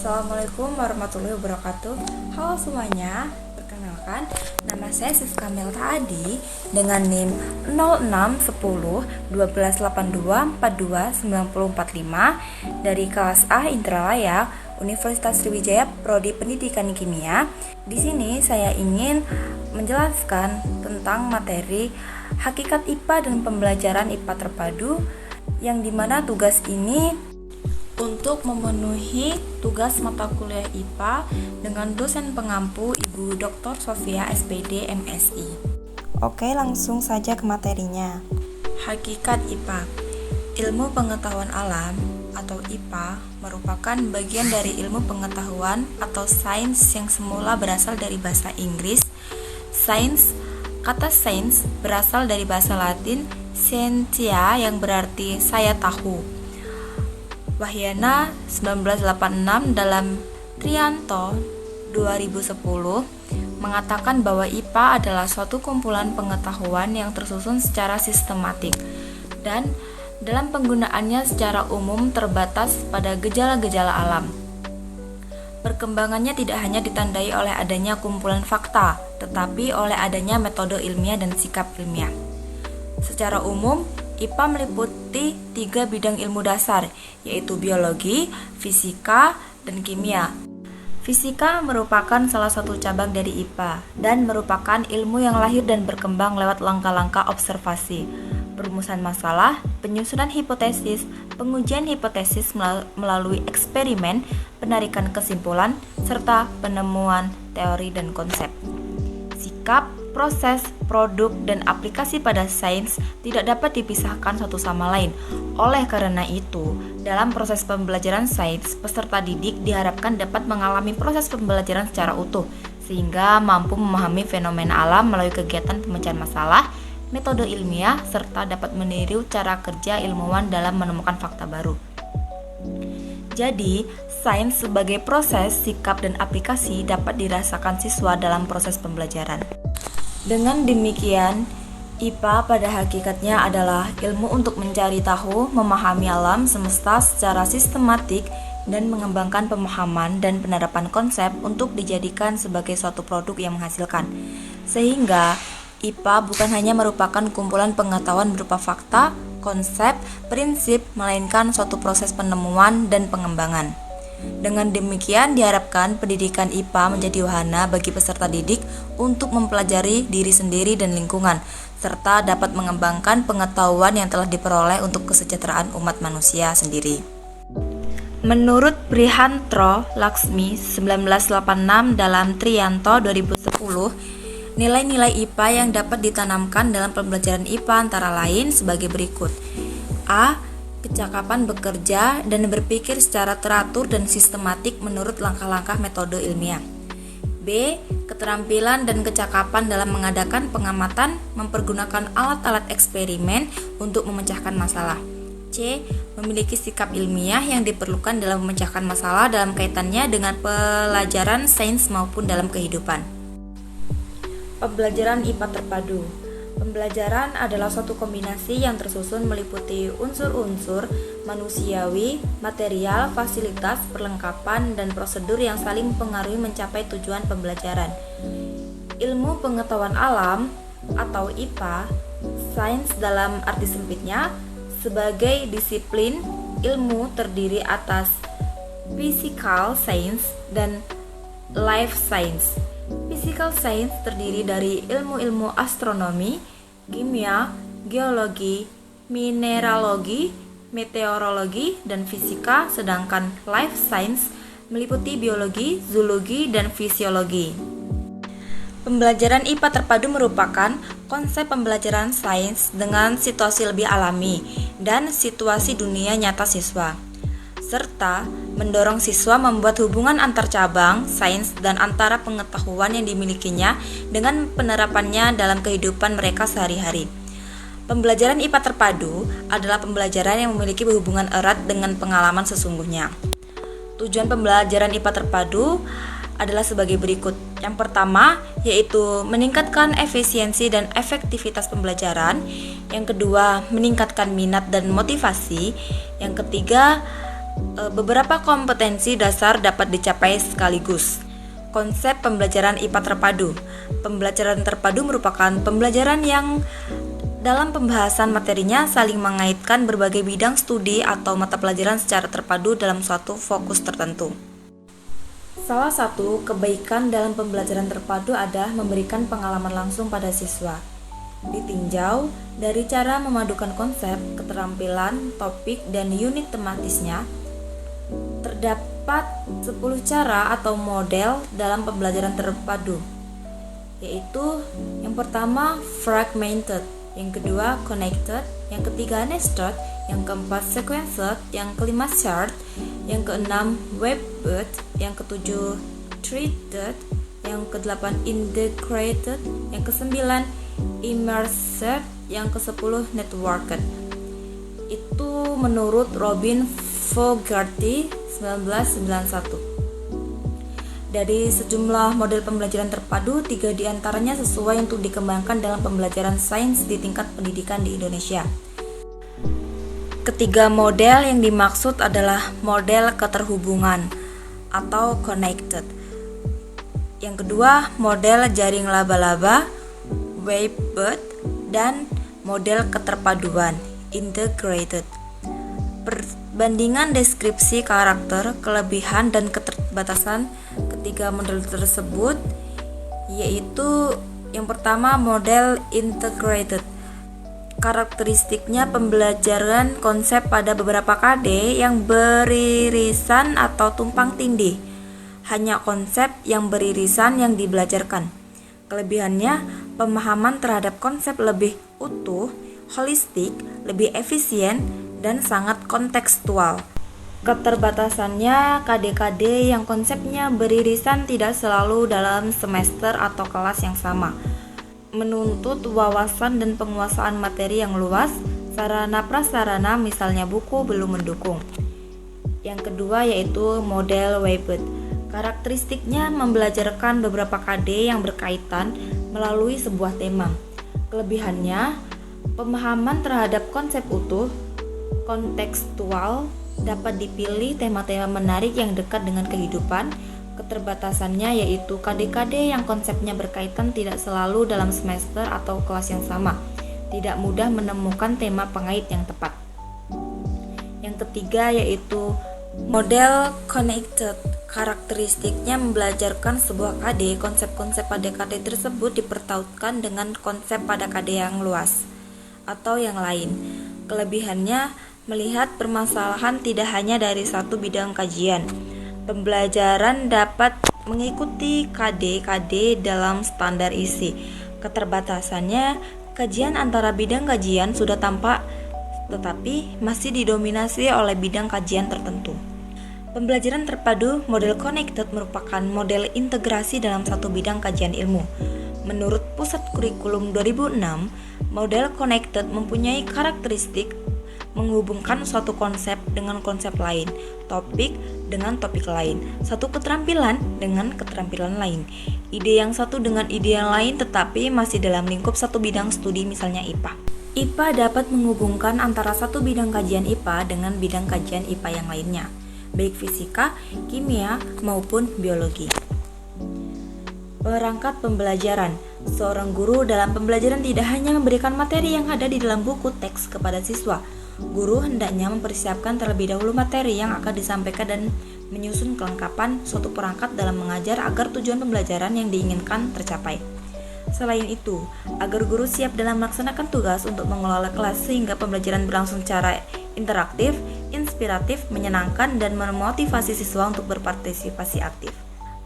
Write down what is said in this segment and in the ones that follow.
Assalamualaikum warahmatullahi wabarakatuh. Halo semuanya, perkenalkan nama saya Siska Melta Adi dengan NIM 0610 1282 42 9045 dari kelas A Intralayak Universitas Sriwijaya Prodi Pendidikan Kimia. Di sini saya ingin menjelaskan tentang materi hakikat IPA dan pembelajaran IPA terpadu, yang dimana tugas ini untuk memenuhi tugas mata kuliah IPA dengan dosen pengampu Ibu Dr. Sofia SPD MSI. Oke, langsung saja ke materinya. Hakikat IPA. Ilmu pengetahuan alam atau IPA merupakan bagian dari ilmu pengetahuan atau sains yang semula berasal dari bahasa Inggris. Kata sains berasal dari bahasa Latin scientia yang berarti saya tahu. Wahyana 1986 dalam Trianto 2010 mengatakan bahwa IPA adalah suatu kumpulan pengetahuan yang tersusun secara sistematik dan dalam penggunaannya secara umum terbatas pada gejala-gejala alam. Perkembangannya tidak hanya ditandai oleh adanya kumpulan fakta, tetapi oleh adanya metode ilmiah dan sikap ilmiah. Secara umum, IPA meliputi 3 bidang ilmu dasar, yaitu biologi, fisika, dan kimia. Fisika merupakan salah satu cabang dari IPA dan merupakan ilmu yang lahir dan berkembang lewat langkah-langkah observasi, perumusan masalah, penyusunan hipotesis, pengujian hipotesis melalui eksperimen, penarikan kesimpulan, serta penemuan teori dan konsep. Sikap, proses, produk, dan aplikasi pada sains tidak dapat dipisahkan satu sama lain. Oleh karena itu, dalam proses pembelajaran sains, peserta didik diharapkan dapat mengalami proses pembelajaran secara utuh, sehingga mampu memahami fenomena alam melalui kegiatan pemecahan masalah, metode ilmiah, serta dapat meniru cara kerja ilmuwan dalam menemukan fakta baru. Jadi, sains sebagai proses, sikap, dan aplikasi dapat dirasakan siswa dalam proses pembelajaran. Dengan demikian, IPA pada hakikatnya adalah ilmu untuk mencari tahu, memahami alam semesta secara sistematik, dan mengembangkan pemahaman dan penerapan konsep untuk dijadikan sebagai suatu produk yang menghasilkan. Sehingga, IPA bukan hanya merupakan kumpulan pengetahuan berupa fakta, konsep, prinsip, melainkan suatu proses penemuan dan pengembangan. Dengan demikian diharapkan pendidikan IPA menjadi wahana bagi peserta didik untuk mempelajari diri sendiri dan lingkungan, serta dapat mengembangkan pengetahuan yang telah diperoleh untuk kesejahteraan umat manusia sendiri. Menurut Brihantro Laksmi 1986 dalam Trianto 2010, nilai-nilai IPA yang dapat ditanamkan dalam pembelajaran IPA antara lain sebagai berikut. A. Kecakapan bekerja dan berpikir secara teratur dan sistematik menurut langkah-langkah metode ilmiah. B. Keterampilan dan kecakapan dalam mengadakan pengamatan, mempergunakan alat-alat eksperimen untuk memecahkan masalah. C. Memiliki sikap ilmiah yang diperlukan dalam memecahkan masalah dalam kaitannya dengan pelajaran sains maupun dalam kehidupan. Pembelajaran IPA terpadu. Pembelajaran adalah suatu kombinasi yang tersusun meliputi unsur-unsur manusiawi, material, fasilitas, perlengkapan, dan prosedur yang saling mempengaruhi mencapai tujuan pembelajaran. Ilmu pengetahuan alam atau IPA, sains dalam arti sempitnya, sebagai disiplin ilmu terdiri atas physical science dan life science. Physical science terdiri dari ilmu-ilmu astronomi, kimia, geologi, mineralogi, meteorologi, dan fisika, sedangkan life science meliputi biologi, zoologi, dan fisiologi. Pembelajaran IPA terpadu merupakan konsep pembelajaran sains dengan situasi lebih alami dan situasi dunia nyata siswa, serta mendorong siswa membuat hubungan antar cabang, sains, dan antara pengetahuan yang dimilikinya dengan penerapannya dalam kehidupan mereka sehari-hari. Pembelajaran IPA terpadu adalah pembelajaran yang memiliki hubungan erat dengan pengalaman sesungguhnya. Tujuan pembelajaran IPA terpadu adalah sebagai berikut. Yang pertama, yaitu meningkatkan efisiensi dan efektivitas pembelajaran. Yang kedua, meningkatkan minat dan motivasi. Yang ketiga, Beberapa kompetensi dasar dapat dicapai sekaligus. Konsep pembelajaran IPA terpadu. Pembelajaran terpadu merupakan pembelajaran yang dalam pembahasan materinya saling mengaitkan berbagai bidang studi atau mata pelajaran secara terpadu dalam suatu fokus tertentu. Salah satu kebaikan dalam pembelajaran terpadu adalah memberikan pengalaman langsung pada siswa. Ditinjau dari cara memadukan konsep, keterampilan, topik, dan unit tematisnya, terdapat 10 cara atau model dalam pembelajaran terpadu, yaitu yang pertama fragmented, yang kedua connected, yang ketiga nested, yang keempat sequenced, yang kelima shared, yang keenam webbed, yang ketujuh threaded, yang kedelapan integrated, yang kesembilan immersed, yang kesepuluh networked. Itu menurut Robin Fogarty 1991. Dari sejumlah model pembelajaran terpadu, 3 diantaranya sesuai untuk dikembangkan dalam pembelajaran sains di tingkat pendidikan di Indonesia. Ketiga model yang dimaksud adalah model keterhubungan atau connected. Yang kedua, model jaring laba-laba, webbed, dan model keterpaduan, integrated. Perbandingan deskripsi karakter, kelebihan, dan keterbatasan ketiga model tersebut, yaitu yang pertama model integrated. Karakteristiknya pembelajaran konsep pada beberapa KD yang beririsan atau tumpang tindih. Hanya konsep yang beririsan yang dibelajarkan. Kelebihannya, pemahaman terhadap konsep lebih utuh, holistik, lebih efisien, dan sangat kontekstual. Keterbatasannya, KD-KD yang konsepnya beririsan tidak selalu dalam semester atau kelas yang sama, menuntut wawasan dan penguasaan materi yang luas, sarana prasarana misalnya buku belum mendukung. Yang kedua yaitu model webbed. Karakteristiknya membelajarkan beberapa KD yang berkaitan melalui sebuah tema. Kelebihannya, pemahaman terhadap konsep utuh, kontekstual, dapat dipilih tema-tema menarik yang dekat dengan kehidupan. Keterbatasannya yaitu KD-KD yang konsepnya berkaitan tidak selalu dalam semester atau kelas yang sama, tidak mudah menemukan tema pengait yang tepat. Yang ketiga yaitu model connected. Karakteristiknya membelajarkan sebuah KD, konsep-konsep pada KD tersebut dipertautkan dengan konsep pada KD yang luas atau yang lain. Kelebihannya, melihat permasalahan tidak hanya dari satu bidang kajian. Pembelajaran dapat mengikuti KD-KD dalam standar isi. Keterbatasannya, kajian antara bidang kajian sudah tampak tetapi masih didominasi oleh bidang kajian tertentu. Pembelajaran terpadu model connected merupakan model integrasi dalam satu bidang kajian ilmu. Menurut Pusat Kurikulum 2006, model connected mempunyai karakteristik menghubungkan suatu konsep dengan konsep lain, topik dengan topik lain, satu keterampilan dengan keterampilan lain, ide yang satu dengan ide yang lain tetapi masih dalam lingkup satu bidang studi misalnya IPA. IPA dapat menghubungkan antara satu bidang kajian IPA dengan bidang kajian IPA yang lainnya, baik fisika, kimia, maupun biologi. Perangkat pembelajaran. Seorang guru dalam pembelajaran tidak hanya memberikan materi yang ada di dalam buku teks kepada siswa. Guru hendaknya mempersiapkan terlebih dahulu materi yang akan disampaikan dan menyusun kelengkapan suatu perangkat dalam mengajar agar tujuan pembelajaran yang diinginkan tercapai. Selain itu, agar guru siap dalam melaksanakan tugas untuk mengelola kelas sehingga pembelajaran berlangsung secara interaktif, inspiratif, menyenangkan, dan memotivasi siswa untuk berpartisipasi aktif.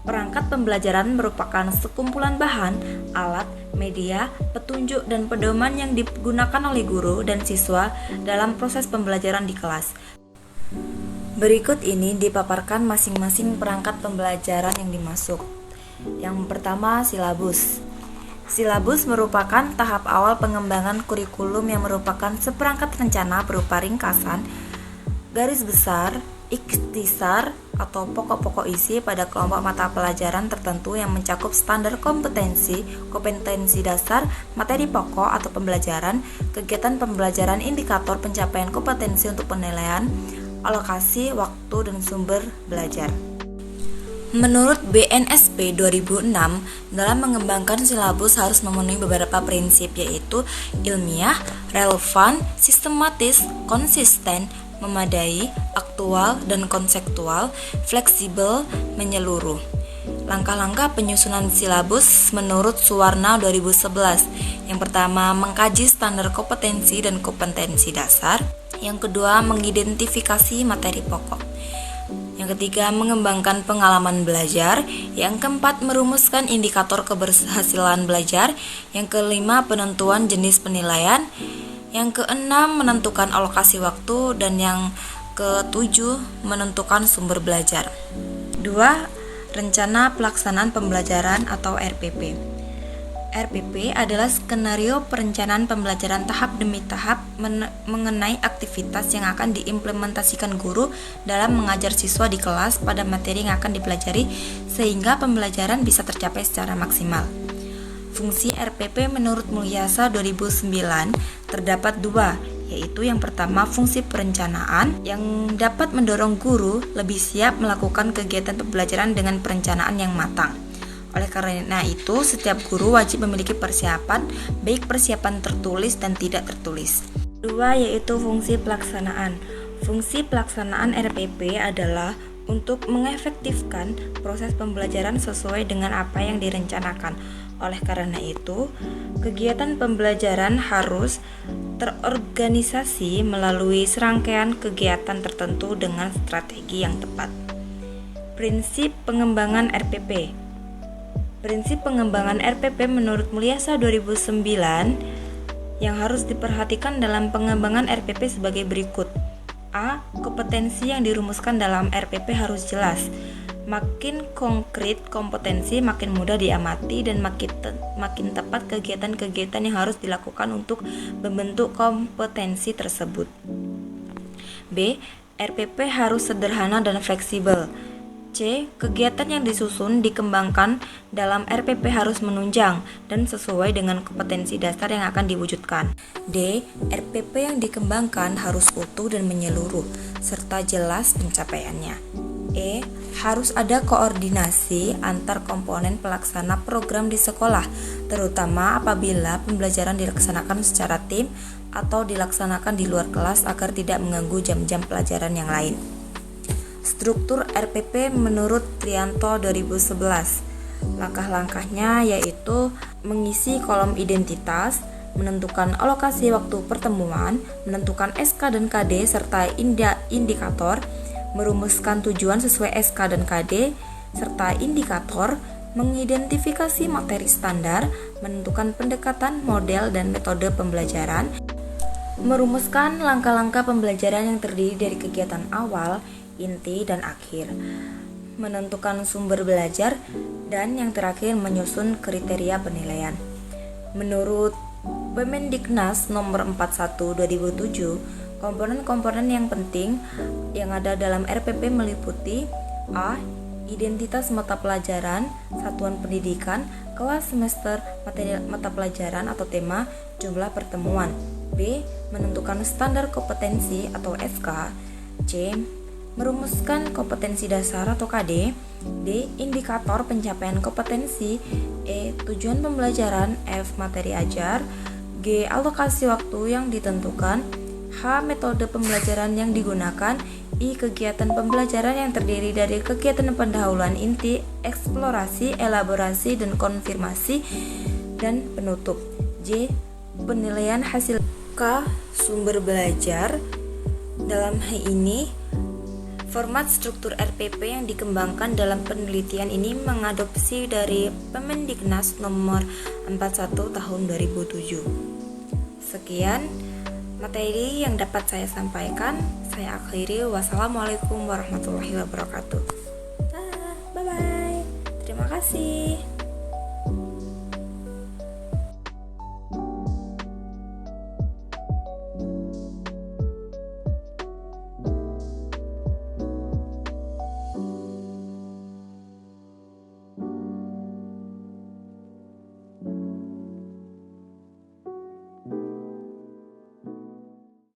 Perangkat pembelajaran merupakan sekumpulan bahan, alat, media, petunjuk, dan pedoman yang digunakan oleh guru dan siswa dalam proses pembelajaran di kelas. Berikut ini dipaparkan masing-masing perangkat pembelajaran yang dimaksud. Yang pertama, silabus. Silabus merupakan tahap awal pengembangan kurikulum yang merupakan seperangkat rencana berupa ringkasan, garis besar, ikhtisar atau pokok-pokok isi pada kelompok mata pelajaran tertentu yang mencakup standar kompetensi, kompetensi dasar, materi pokok atau pembelajaran, kegiatan pembelajaran, indikator pencapaian kompetensi untuk penilaian, alokasi waktu dan sumber belajar. Menurut BNSP 2006, dalam mengembangkan silabus harus memenuhi beberapa prinsip, yaitu ilmiah, relevan, sistematis, konsisten, memadai, aktual dan konseptual, fleksibel, menyeluruh. Langkah-langkah penyusunan silabus menurut Suwarna 2011. Yang pertama, mengkaji standar kompetensi dan kompetensi dasar. Yang kedua, mengidentifikasi materi pokok. Yang ketiga, mengembangkan pengalaman belajar. Yang keempat, merumuskan indikator keberhasilan belajar. Yang kelima, penentuan jenis penilaian. Yang keenam, menentukan alokasi waktu. Dan yang ketujuh, menentukan sumber belajar. 2. Rencana pelaksanaan pembelajaran atau RPP. RPP adalah skenario perencanaan pembelajaran tahap demi tahap mengenai aktivitas yang akan diimplementasikan guru dalam mengajar siswa di kelas pada materi yang akan dipelajari sehingga pembelajaran bisa tercapai secara maksimal. Fungsi RPP menurut Mulyasa 2009 terdapat dua, yaitu yang pertama fungsi perencanaan yang dapat mendorong guru lebih siap melakukan kegiatan pembelajaran dengan perencanaan yang matang. Oleh karena itu, setiap guru wajib memiliki persiapan, baik persiapan tertulis dan tidak tertulis. Kedua, yaitu fungsi pelaksanaan. Fungsi pelaksanaan RPP adalah untuk mengefektifkan proses pembelajaran sesuai dengan apa yang direncanakan. Oleh karena itu, kegiatan pembelajaran harus terorganisasi melalui serangkaian kegiatan tertentu dengan strategi yang tepat. Prinsip pengembangan RPP. Prinsip pengembangan RPP menurut Mulyasa 2009 yang harus diperhatikan dalam pengembangan RPP sebagai berikut. A. Kompetensi yang dirumuskan dalam RPP harus jelas. Makin konkret kompetensi, makin mudah diamati dan makin tepat kegiatan-kegiatan yang harus dilakukan untuk membentuk kompetensi tersebut. B. RPP harus sederhana dan fleksibel. C. Kegiatan yang disusun dikembangkan dalam RPP harus menunjang dan sesuai dengan kompetensi dasar yang akan diwujudkan. D. RPP yang dikembangkan harus utuh dan menyeluruh, serta jelas pencapaiannya. E. Harus ada koordinasi antar komponen pelaksana program di sekolah, terutama apabila pembelajaran dilaksanakan secara tim atau dilaksanakan di luar kelas agar tidak mengganggu jam-jam pelajaran yang lain. Struktur RPP menurut Trianto 2011. Langkah-langkahnya yaitu mengisi kolom identitas, menentukan alokasi waktu pertemuan, menentukan SK dan KD serta indikator, merumuskan tujuan sesuai SK dan KD serta indikator, mengidentifikasi materi standar, menentukan pendekatan, model dan metode pembelajaran, merumuskan langkah-langkah pembelajaran yang terdiri dari kegiatan awal, inti, dan akhir, menentukan sumber belajar, dan yang terakhir menyusun kriteria penilaian. Menurut Permendiknas nomor 41 2007, komponen-komponen yang penting yang ada dalam RPP meliputi A. Identitas mata pelajaran, satuan pendidikan, kelas, semester, materi mata pelajaran atau tema, jumlah pertemuan. B. Menentukan standar kompetensi atau SK. C. Merumuskan kompetensi dasar atau KD. D. Indikator pencapaian kompetensi. E. Tujuan pembelajaran. F. Materi ajar. G. Alokasi waktu yang ditentukan. H. Metode pembelajaran yang digunakan. I. Kegiatan pembelajaran yang terdiri dari kegiatan pendahuluan inti, eksplorasi, elaborasi, dan konfirmasi, dan penutup. J. Penilaian hasil. K. Sumber belajar. Dalam hal ini, format struktur RPP yang dikembangkan dalam penelitian ini mengadopsi dari Permendiknas nomor 41 tahun 2007. Sekian materi yang dapat saya sampaikan. Saya akhiri. Wassalamualaikum warahmatullahi wabarakatuh. Bye-bye. Terima kasih.